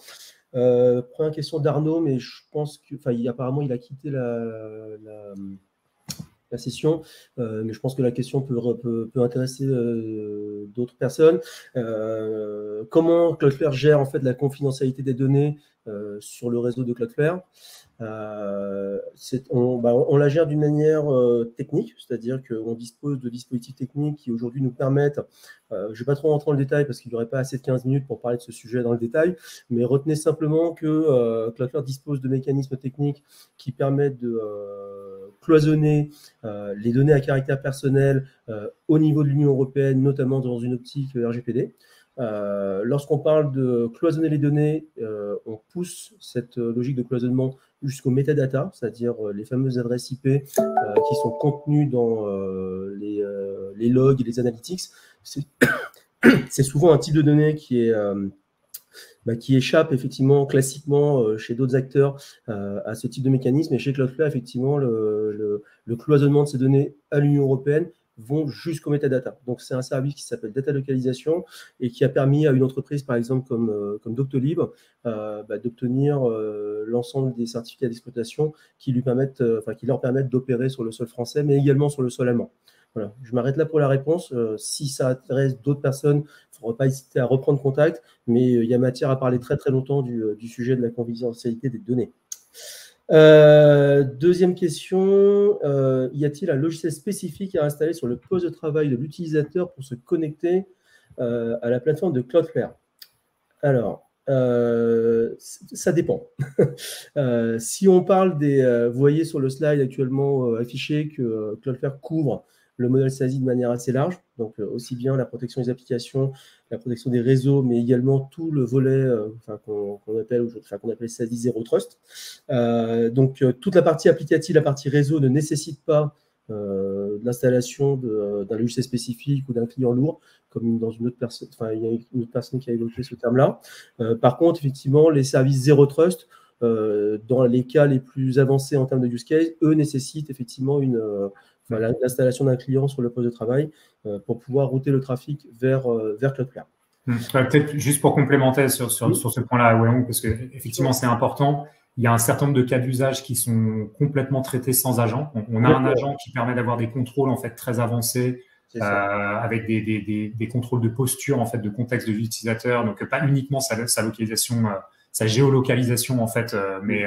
Première question d'Arnaud, mais je pense apparemment, il a quitté la session, mais je pense que la question peut intéresser d'autres personnes. Comment Cloudflare gère en fait la confidentialité des données sur le réseau de Cloudflare? On la gère d'une manière technique, c'est-à-dire qu'on dispose de dispositifs techniques qui aujourd'hui nous permettent, je ne vais pas trop rentrer dans le détail parce qu'il n'y aurait pas assez de 15 minutes pour parler de ce sujet dans le détail, mais retenez simplement que Cloudflare dispose de mécanismes techniques qui permettent de cloisonner les données à caractère personnel au niveau de l'Union européenne, notamment dans une optique RGPD. Lorsqu'on parle de cloisonner les données, on pousse cette logique de cloisonnement jusqu'aux métadatas, c'est-à-dire les fameuses adresses IP qui sont contenues dans les logs et les analytics. C'est souvent un type de données qui échappe effectivement classiquement chez d'autres acteurs à ce type de mécanisme. Et chez Cloudflare, effectivement, le cloisonnement de ces données à l'Union européenne vont jusqu'au metadata. Donc, c'est un service qui s'appelle Data Localisation et qui a permis à une entreprise, par exemple, comme Doctolib, d'obtenir l'ensemble des certificats d'exploitation qui leur permettent d'opérer sur le sol français, mais également sur le sol allemand. Voilà. Je m'arrête là pour la réponse. Si ça intéresse d'autres personnes, il ne faudra pas hésiter à reprendre contact, mais il y a matière à parler très très longtemps du sujet de la confidentialité des données. Deuxième question, y a-t-il un logiciel spécifique à installer sur le poste de travail de l'utilisateur pour se connecter à la plateforme de Cloudflare? Alors, Ça dépend. Si on parle vous voyez sur le slide actuellement affiché que Cloudflare couvre le modèle SASI de manière assez large, donc aussi bien la protection des applications, la protection des réseaux, mais également tout le volet qu'on appelle SASI Zero Trust. Donc toute la partie applicative, la partie réseau ne nécessite pas l'installation d'un logiciel spécifique ou d'un client lourd, comme dans une autre personne, il y a une autre personne qui a évoqué ce terme-là. Par contre, effectivement, les services Zero Trust, dans les cas les plus avancés en termes de use case, eux nécessitent effectivement l'installation d'un client sur le poste de travail pour pouvoir router le trafic vers Cloudflare. Peut-être juste pour complémenter sur ce point-là, Wayong, parce que effectivement c'est important. Il y a un certain nombre de cas d'usage qui sont complètement traités sans agent. On a un agent qui permet d'avoir des contrôles en fait très avancés, avec des contrôles de posture en fait, de contexte de l'utilisateur. Donc pas uniquement sa localisation, sa géolocalisation en fait, mais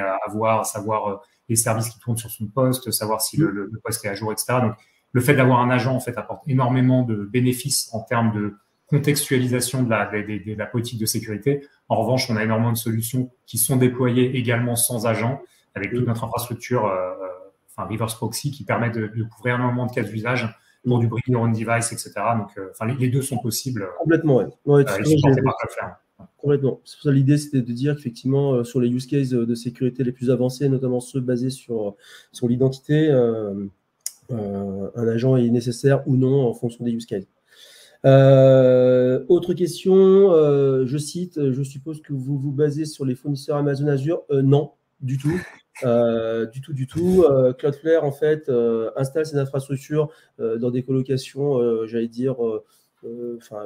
savoir les services qui tournent sur son poste, savoir si le poste est à jour, etc. Donc le fait d'avoir un agent en fait apporte énormément de bénéfices en termes de contextualisation de la politique de sécurité. En revanche, on a énormément de solutions qui sont déployées également sans agent, avec toute notre infrastructure, reverse proxy, qui permet de couvrir énormément de cas d'usage pour du bring your own device, etc. Donc, les deux sont possibles. Complètement, oui. Supportés par Cloudflare. Complètement. C'est pour ça l'idée, c'était de dire qu'effectivement, sur les use cases de sécurité les plus avancés, notamment ceux basés sur l'identité, un agent est nécessaire ou non en fonction des use cases. Autre question, je cite, je suppose que vous vous basez sur les fournisseurs Amazon Azure. Non, du tout. Du tout. Cloudflare, en fait, installe ses infrastructures dans des colocations, j'allais dire,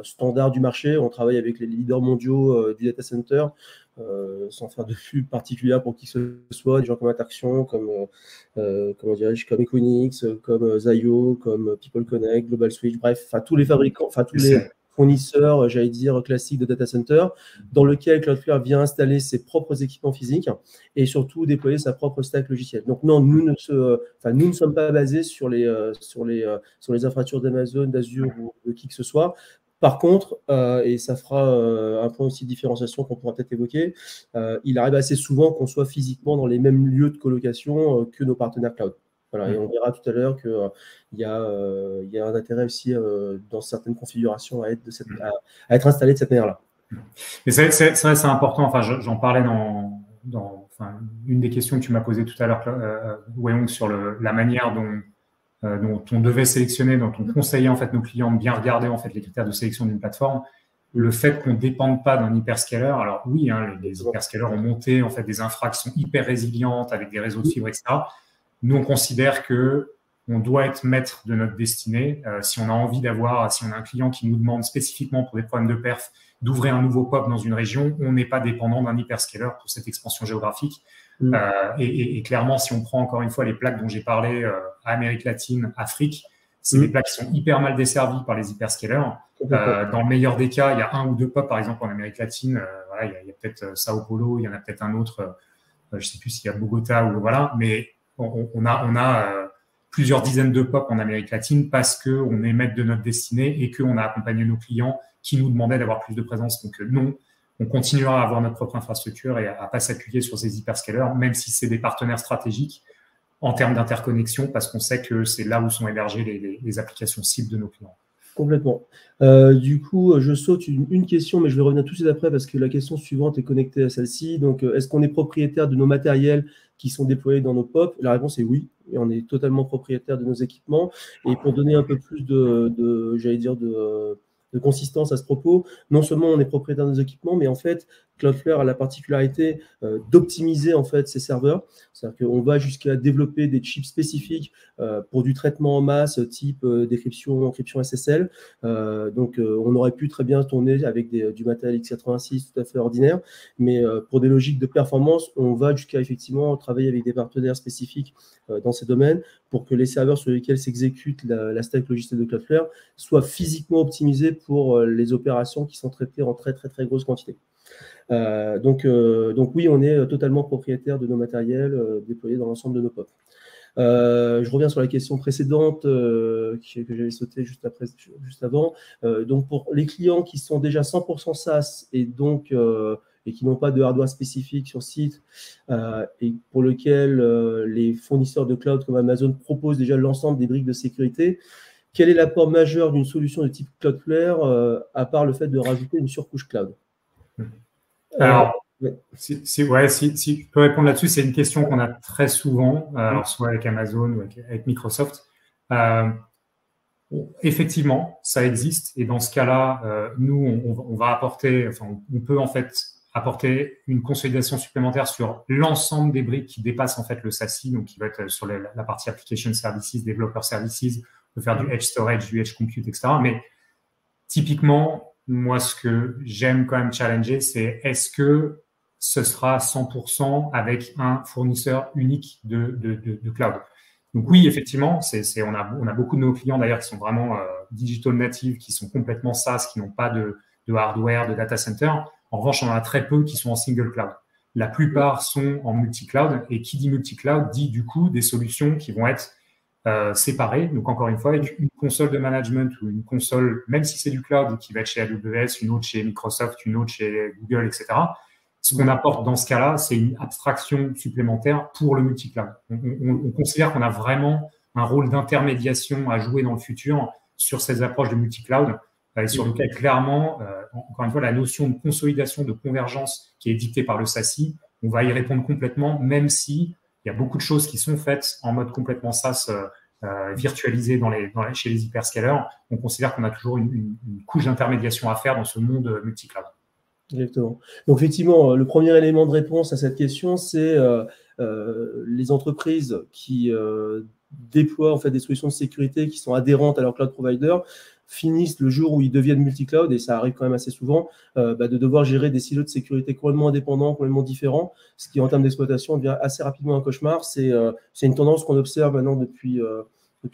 standard du marché. On travaille avec les leaders mondiaux du data center, sans faire de pub particulière pour qui que ce soit, des gens comme Interxion, comme Equinix, comme Zayo, comme People Connect, Global Switch, bref, tous les fabricants, tous les fournisseurs, j'allais dire, classiques de data center, dans lequel Cloudflare vient installer ses propres équipements physiques et surtout déployer sa propre stack logicielle. Donc non, nous ne sommes pas basés sur les infrastructures d'Amazon, d'Azure ou de qui que ce soit. Par contre, et ça fera un point aussi de différenciation qu'on pourra peut-être évoquer, il arrive assez souvent qu'on soit physiquement dans les mêmes lieux de colocation que nos partenaires cloud. Voilà, et on verra tout à l'heure qu'il y a un intérêt aussi dans certaines configurations à être installé de cette manière-là. Mais c'est vrai, c'est important. J'en parlais dans une des questions que tu m'as posées tout à l'heure, Wayong, sur la manière dont on devait sélectionner, dont on conseillait en fait nos clients de bien regarder en fait les critères de sélection d'une plateforme. Le fait qu'on ne dépende pas d'un hyperscaler, alors oui, les hyperscalers ont monté en fait des infra qui sont hyper résilientes avec des réseaux de fibres, etc. Nous, on considère que on doit être maître de notre destinée. Si on a un client qui nous demande spécifiquement pour des problèmes de perf d'ouvrir un nouveau POP dans une région, on n'est pas dépendant d'un hyperscaler pour cette expansion géographique. Et clairement, si on prend encore une fois les plaques dont j'ai parlé, Amérique latine, Afrique, c'est des plaques qui sont hyper mal desservies par les hyperscalers. Dans le meilleur des cas, il y a un ou deux POP, par exemple, en Amérique latine. Il y a peut-être Sao Paulo, il y en a peut-être un autre, je ne sais plus s'il y a Bogota ou voilà, mais on a plusieurs dizaines de POP en Amérique latine parce qu'on est maître de notre destinée et qu'on a accompagné nos clients qui nous demandaient d'avoir plus de présence. Donc non, on continuera à avoir notre propre infrastructure et à pas s'appuyer sur ces hyperscalers, même si c'est des partenaires stratégiques en termes d'interconnexion, parce qu'on sait que c'est là où sont hébergées les applications cibles de nos clients. Complètement. Du coup, je saute une question, mais je vais revenir tout de suite après parce que la question suivante est connectée à celle-ci. Donc, est-ce qu'on est propriétaire de nos matériels qui sont déployés dans nos POP? La réponse est oui. Et on est totalement propriétaire de nos équipements. Et pour donner un peu plus de consistance à ce propos, non seulement on est propriétaire de nos équipements, mais en fait, Cloudflare a la particularité d'optimiser en fait ses serveurs. C'est-à-dire qu'on va jusqu'à développer des chips spécifiques pour du traitement en masse, type encryption SSL. Donc, on aurait pu très bien tourner avec du matériel x86 tout à fait ordinaire, mais pour des logiques de performance, on va jusqu'à effectivement travailler avec des partenaires spécifiques dans ces domaines pour que les serveurs sur lesquels s'exécute la stack logicielle de Cloudflare soient physiquement optimisés pour les opérations qui sont traitées en très très très grosse quantité. Donc oui, on est totalement propriétaire de nos matériels déployés dans l'ensemble de nos POP. Je reviens sur la question précédente que j'avais sautée juste avant. Donc pour les clients qui sont déjà 100% SaaS et donc et qui n'ont pas de hardware spécifique sur site et pour lequel les fournisseurs de cloud comme Amazon proposent déjà l'ensemble des briques de sécurité. Quel est l'apport majeur d'une solution de type Cloudflare à part le fait de rajouter une surcouche cloud? Alors, si je peux répondre là-dessus, c'est une question qu'on a très souvent, alors soit avec Amazon ou avec Microsoft. Effectivement, ça existe et dans ce cas-là, nous, on va apporter, enfin, on peut en fait apporter une consolidation supplémentaire sur l'ensemble des briques qui dépassent en fait le SASE, donc qui va être sur la partie Application Services, Developer Services, on peut faire du Edge Storage, du Edge Compute, etc. Mais typiquement, moi, ce que j'aime quand même challenger, c'est est-ce que ce sera 100% avec un fournisseur unique de cloud? Donc oui, effectivement, on a beaucoup de nos clients d'ailleurs qui sont vraiment digital natives, qui sont complètement SaaS, qui n'ont pas de hardware, de data center. En revanche, on en a très peu qui sont en single cloud. La plupart sont en multi-cloud et qui dit multi-cloud dit du coup des solutions qui vont être séparées. Donc encore une fois, avec une console de management ou une console, même si c'est du cloud, qui va être chez AWS, une autre chez Microsoft, une autre chez Google, etc. Ce qu'on apporte dans ce cas-là, c'est une abstraction supplémentaire pour le multi-cloud. On considère qu'on a vraiment un rôle d'intermédiation à jouer dans le futur sur ces approches de multi-cloud et sur lequel, clairement, encore une fois, la notion de consolidation, de convergence qui est dictée par le SASE, on va y répondre complètement, même si il y a beaucoup de choses qui sont faites en mode complètement SaaS virtualisé chez les hyperscalers. On considère qu'on a toujours une couche d'intermédiation à faire dans ce monde multi-cloud. Exactement. Donc effectivement, le premier élément de réponse à cette question, c'est les entreprises qui déploient en fait des solutions de sécurité qui sont adhérentes à leur cloud provider finissent le jour où ils deviennent multi-cloud, et ça arrive quand même assez souvent, de devoir gérer des silos de sécurité complètement indépendants, complètement différents, ce qui en termes d'exploitation devient assez rapidement un cauchemar. C'est une tendance qu'on observe maintenant depuis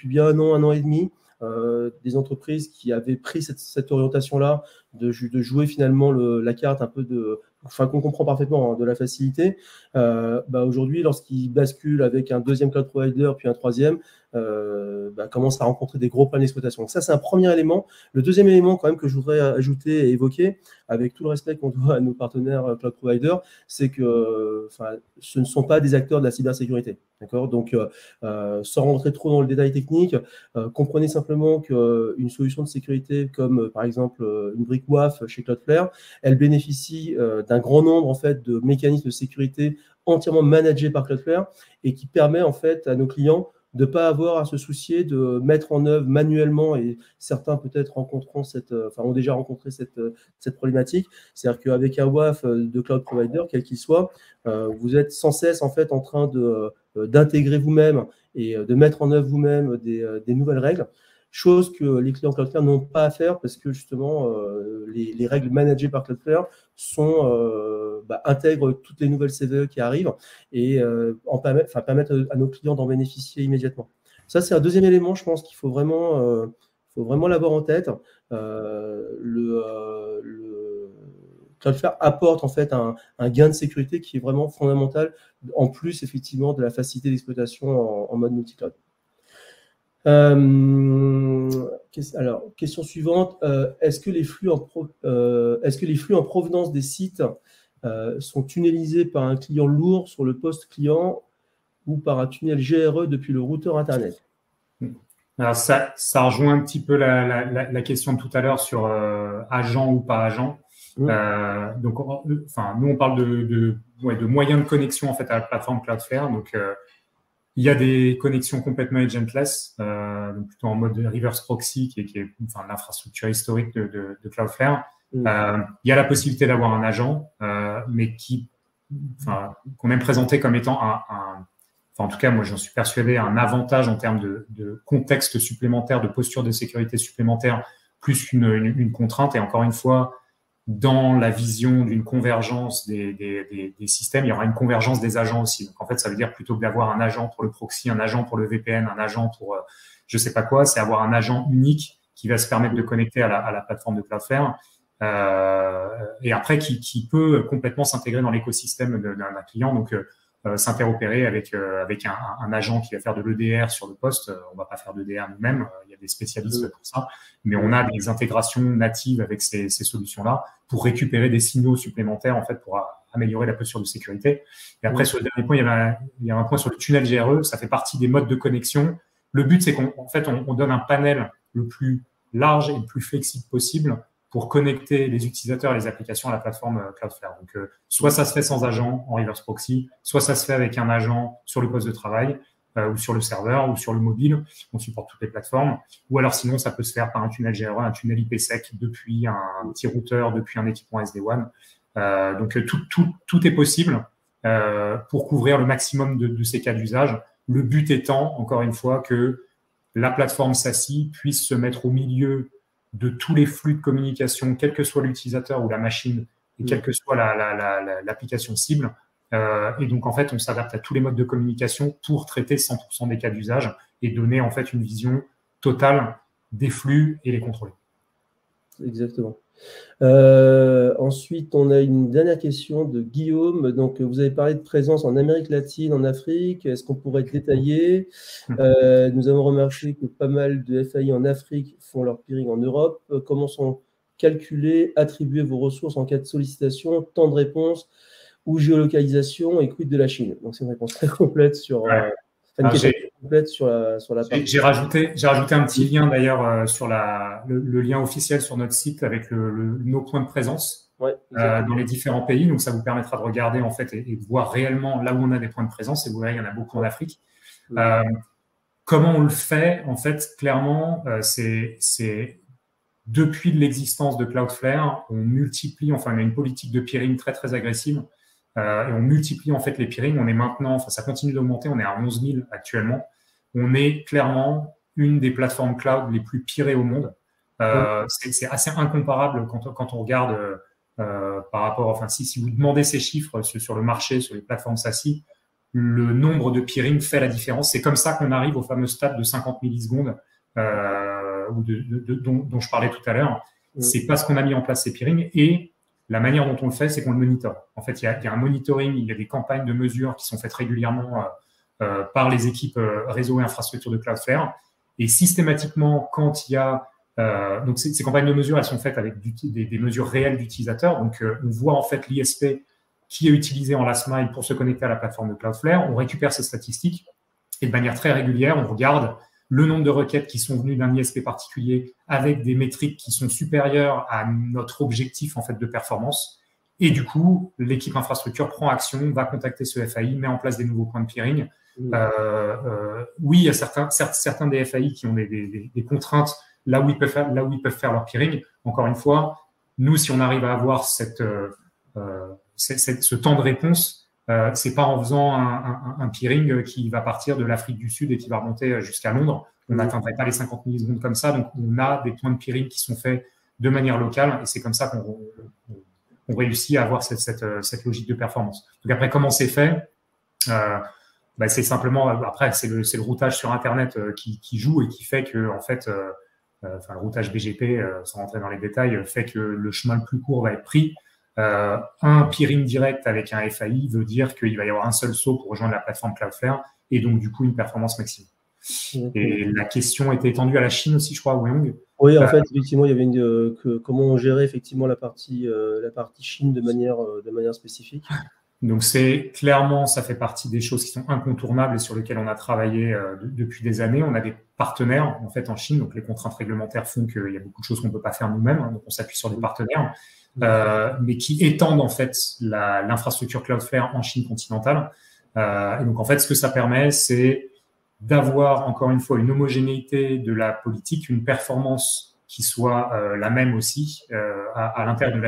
bien un an et demi. Des entreprises qui avaient pris cette orientation-là de jouer finalement la carte un peu qu'on comprend parfaitement, hein, de la facilité. Aujourd'hui, lorsqu'ils basculent avec un deuxième cloud provider puis un troisième, commencent à rencontrer des gros problèmes d'exploitation. Ça, c'est un premier élément. Le deuxième élément quand même que je voudrais ajouter et évoquer, avec tout le respect qu'on doit à nos partenaires cloud providers, c'est que ce ne sont pas des acteurs de la cybersécurité. D'accord ? Donc, sans rentrer trop dans le détail technique, comprenez simplement qu'une solution de sécurité comme par exemple une brique WAF chez Cloudflare, elle bénéficie d'un grand nombre en fait de mécanismes de sécurité entièrement managés par Cloudflare et qui permet en fait à nos clients de ne pas avoir à se soucier de mettre en œuvre manuellement, et certains peut-être ont déjà rencontré cette problématique. C'est-à-dire qu'avec un WAF de cloud provider, quel qu'il soit, vous êtes sans cesse en fait en train d'intégrer vous-même et de mettre en œuvre vous-même des nouvelles règles. Chose que les clients Cloudflare n'ont pas à faire parce que justement, les règles managées par Cloudflare intègrent toutes les nouvelles CVE qui arrivent et permettent à nos clients d'en bénéficier immédiatement. Ça, c'est un deuxième élément, je pense qu'il faut vraiment l'avoir en tête. Cloudflare apporte en fait un gain de sécurité qui est vraiment fondamental, en plus effectivement de la facilité d'exploitation en mode multi-cloud. Alors, question suivante, est-ce que les flux en provenance des sites sont tunnelisés par un client lourd sur le poste client ou par un tunnel GRE depuis le routeur Internet? Alors ça rejoint un petit peu la question de tout à l'heure sur agent ou pas agent. Donc, nous on parle de moyens de connexion en fait à la plateforme Cloudflare. Donc il y a des connexions complètement agentless, donc plutôt en mode reverse proxy, qui est l'infrastructure historique de Cloudflare. Il y a la possibilité d'avoir un agent, mais qu'on aime présenter comme étant en tout cas, moi, j'en suis persuadé, un avantage en termes de contexte supplémentaire, de posture de sécurité supplémentaire, plus qu'une contrainte. Et encore une fois, dans la vision d'une convergence des systèmes, il y aura une convergence des agents aussi. Donc, en fait, ça veut dire plutôt que d'avoir un agent pour le proxy, un agent pour le VPN, un agent pour je sais pas quoi, c'est avoir un agent unique qui va se permettre de connecter à la plateforme de Cloudflare et après qui peut complètement s'intégrer dans l'écosystème d'un client. Donc, s'interopérer avec un agent qui va faire de l'EDR sur le poste. On va pas faire d'EDR nous-mêmes. Il y a des spécialistes pour ça, mais on a des intégrations natives avec ces solutions-là pour récupérer des signaux supplémentaires en fait pour améliorer la posture de sécurité. Et après, sur le dernier point, il y a un point sur le tunnel GRE, ça fait partie des modes de connexion. Le but, c'est qu'en fait, on donne un panel le plus large et le plus flexible possible pour connecter les utilisateurs et les applications à la plateforme Cloudflare. Donc, soit ça se fait sans agent en reverse proxy, soit ça se fait avec un agent sur le poste de travail ou sur le serveur ou sur le mobile. On supporte toutes les plateformes. Ou alors, sinon, ça peut se faire par un tunnel GRE, un tunnel IPsec depuis un petit routeur, depuis un équipement SD-WAN. Donc, tout est possible pour couvrir le maximum de ces cas d'usage. Le but étant, encore une fois, que la plateforme SASE puisse se mettre au milieu de tous les flux de communication, quel que soit l'utilisateur ou la machine, et quelle que soit l'application cible. Et donc, en fait, on s'adapte à tous les modes de communication pour traiter 100% des cas d'usage et donner, en fait, une vision totale des flux et les contrôler. Exactement. Ensuite, on a une dernière question de Guillaume. Donc, vous avez parlé de présence en Amérique latine, en Afrique. Est-ce qu'on pourrait détailler? Nous avons remarqué que pas mal de FAI en Afrique font leur peering en Europe. Comment sont calculées, attribuées vos ressources en cas de sollicitation, temps de réponse ou géolocalisation et quid de la Chine? Donc, c'est une réponse très complète sur... J'ai rajouté un petit lien d'ailleurs sur le lien officiel sur notre site avec nos points de présence dans les différents pays. Donc, ça vous permettra de regarder en fait et de voir réellement là où on a des points de présence. Et vous verrez, il y en a beaucoup en Afrique. Comment on le fait? En fait, clairement, c'est depuis l'existence de Cloudflare, on multiplie, enfin, on a une politique de peering très, très agressive. Et on multiplie en fait les peerings. On est maintenant, enfin ça continue d'augmenter, on est à 11 000 actuellement. On est clairement une des plateformes cloud les plus pirées au monde. C'est assez incomparable quand on regarde par rapport, enfin si vous demandez ces chiffres sur le marché, sur les plateformes SASE, le nombre de peering fait la différence. C'est comme ça qu'on arrive au fameux stade de 50 millisecondes dont je parlais tout à l'heure. C'est parce qu'on a mis en place ces peerings et la manière dont on le fait, c'est qu'on le monitore. En fait, il y a un monitoring, il y a des campagnes de mesures qui sont faites régulièrement par les équipes réseau et infrastructure de Cloudflare. Et systématiquement, quand il y a... donc, ces campagnes de mesures, elles sont faites avec des mesures réelles d'utilisateurs. Donc, on voit en fait l'ISP qui est utilisé en last mile pour se connecter à la plateforme de Cloudflare. On récupère ces statistiques et de manière très régulière, on regarde le nombre de requêtes qui sont venues d'un ISP particulier avec des métriques qui sont supérieures à notre objectif en fait de performance. Et du coup, l'équipe infrastructure prend action, va contacter ce FAI, met en place des nouveaux points de peering. Oui, il y a certains des FAI qui ont des contraintes là où ils peuvent faire leur peering. Encore une fois, nous, si on arrive à avoir ce temps de réponse, c'est pas en faisant un peering qui va partir de l'Afrique du Sud et qui va remonter jusqu'à Londres. On n'atteindrait pas les 50 millisecondes comme ça. Donc, on a des points de peering qui sont faits de manière locale et c'est comme ça qu'on réussit à avoir cette logique de performance. Donc, après, comment c'est fait? C'est simplement, après, c'est le routage sur Internet qui joue et qui fait que, en fait, le routage BGP, sans rentrer dans les détails, fait que le chemin le plus court va être pris. Un peering direct avec un FAI veut dire qu'il va y avoir un seul saut pour rejoindre la plateforme Cloudflare et donc du coup une performance maximum. Et la question était étendue à la Chine aussi, je crois, Wang. Oui, en fait, effectivement, il y avait comment on gérait effectivement la partie Chine de manière spécifique. Donc c'est clairement, ça fait partie des choses qui sont incontournables et sur lesquelles on a travaillé depuis des années. On a des partenaires en fait en Chine, donc les contraintes réglementaires font qu'il y a beaucoup de choses qu'on ne peut pas faire nous-mêmes, hein, donc on s'appuie sur des partenaires. Mais qui étendent en fait l'infrastructure Cloudflare en Chine continentale. Et donc en fait, ce que ça permet, c'est d'avoir encore une fois une homogénéité de la politique, une performance qui soit la même aussi à l'intérieur de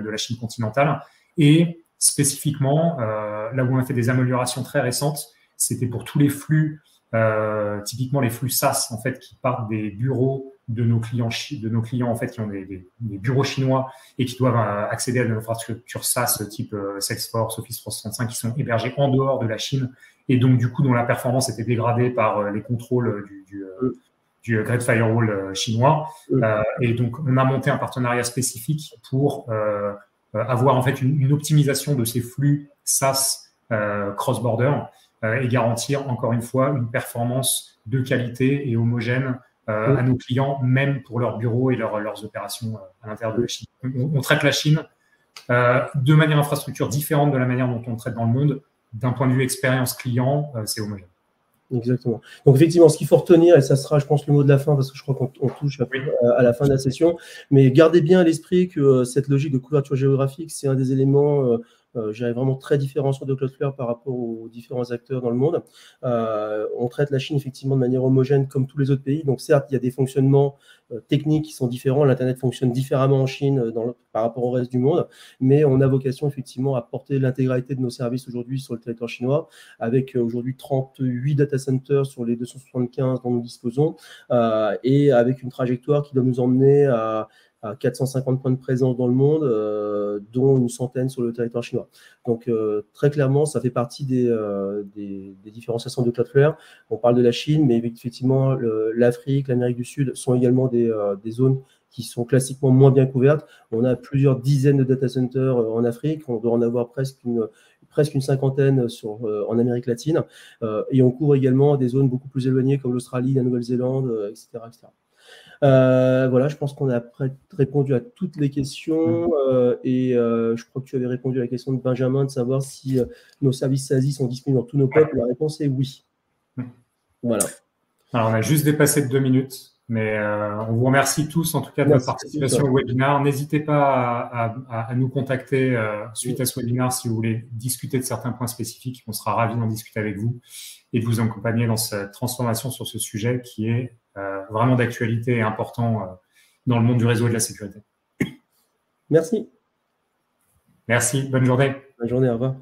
la Chine continentale. Et spécifiquement, là où on a fait des améliorations très récentes, c'était pour tous les flux, typiquement les flux SaaS en fait qui partent des bureaux de nos clients en fait qui ont des bureaux chinois et qui doivent accéder à de l'infrastructure SaaS type Salesforce, Office 365 qui sont hébergés en dehors de la Chine et donc du coup dont la performance était dégradée par les contrôles du Great Firewall chinois. Et donc on a monté un partenariat spécifique pour avoir en fait une optimisation de ces flux SaaS cross-border et garantir encore une fois une performance de qualité et homogène à nos clients, même pour leurs bureaux et leurs opérations à l'intérieur de la Chine. On traite la Chine de manière infrastructure différente de la manière dont on le traite dans le monde. D'un point de vue expérience client, c'est homogène. Exactement. Donc, effectivement, ce qu'il faut retenir, et ça sera, je pense, le mot de la fin, parce que je crois qu'on touche à la fin de la session, mais gardez bien à l'esprit que cette logique de couverture géographique, c'est un des éléments, je dirais, vraiment très différenciants de Cloudflare par rapport aux différents acteurs dans le monde. On traite la Chine, effectivement, de manière homogène comme tous les autres pays. Donc, certes, il y a des fonctionnements techniques qui sont différents. L'Internet fonctionne différemment en Chine par rapport au reste du monde, mais on a vocation, effectivement, à porter l'intégralité de nos services aujourd'hui sur le territoire chinois, avec aujourd'hui 38 data centers sur les 275 dont nous disposons, et avec une trajectoire qui doit nous emmener à 450 points de présence dans le monde, dont une centaine sur le territoire chinois. Donc, très clairement, ça fait partie des différenciations de Cloudflare. On parle de la Chine, mais effectivement, l'Afrique, l'Amérique du Sud sont également des zones qui sont classiquement moins bien couvertes. On a plusieurs dizaines de data centers en Afrique. On doit en avoir presque une cinquantaine en Amérique latine. Et on couvre également des zones beaucoup plus éloignées comme l'Australie, la Nouvelle-Zélande, etc., etc. Voilà, je pense qu'on a répondu à toutes les questions et je crois que tu avais répondu à la question de Benjamin de savoir si nos services SASI sont disponibles dans tous nos POP. La réponse est oui. Voilà. Alors, on a juste dépassé de 2 minutes, mais on vous remercie tous en tout cas de votre participation au webinaire. N'hésitez pas à nous contacter suite à ce webinaire si vous voulez discuter de certains points spécifiques. On sera ravis d'en discuter avec vous et de vous accompagner dans cette transformation sur ce sujet qui est vraiment d'actualité et important dans le monde du réseau et de la sécurité. Merci. Merci, bonne journée. Bonne journée, au revoir.